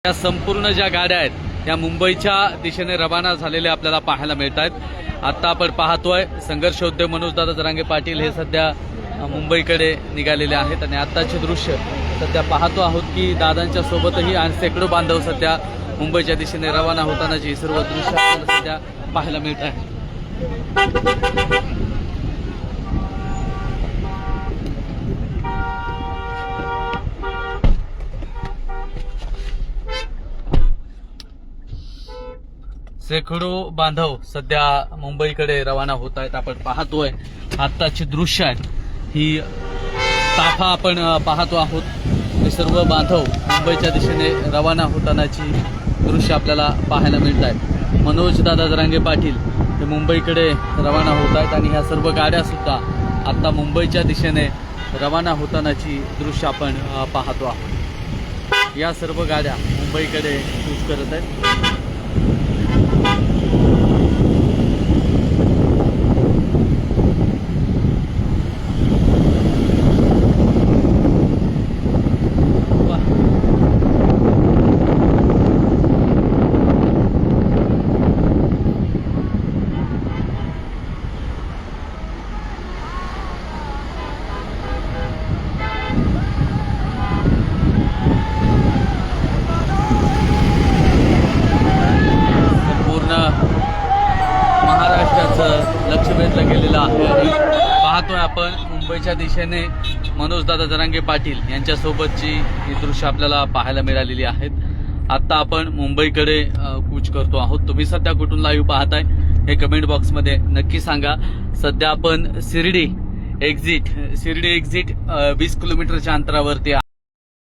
या संपूर्ण ज्या गाड्या आहेत त्या मुंबईच्या दिशेने रवाना झालेल्या आपल्याला पाहायला मिळत आहेत। आता आपण पाहतोय संघर्ष उद्योग मनोजदादा जरांगे पाटील हे सध्या मुंबईकडे निघालेले आहेत आणि आताचे दृश्य सध्या पाहतो आहोत की दादांच्या सोबतही शेकडो बांधव सध्या मुंबईच्या दिशेने रवाना होतानाची ही सर्व दृश्य आपल्याला सध्या पाहायला मिळत आहे। शेकडो बांधव सध्या मुंबईकडे रवाना होत आहेत। आपण पाहतोय आत्ताची दृश्य आहेत, ही ताफा आपण पाहतो आहोत। हे सर्व बांधव मुंबईच्या दिशेने रवाना होतानाची दृश्य आपल्याला पाहायला मिळत आहेत। मनोजदादा जरांगे पाटील हे मुंबईकडे रवाना होत आहेत आणि ह्या सर्व गाड्या सुद्धा आता मुंबईच्या दिशेने रवाना होतानाची दृश्य आपण पाहतो आहोत। या सर्व गाड्या मुंबईकडे कूच करत आहेत। महाराष्ट्राचं लक्ष वेधलं गेलेलं आहे आणि पाहतोय आपण मुंबईच्या दिशेने मनोजदादा जरांगे पाटील यांच्यासोबतची ही दृश्य आपल्याला पाहायला मिळालेली आहेत। आता आपण मुंबईकडे कूच करतो आहोत। तुम्ही सध्या कुठून लाईव्ह पाहताय हे कमेंट बॉक्समध्ये नक्की सांगा। सध्या आपण शिर्डी एक्झिट 20 किलोमीटरच्या अंतरावरती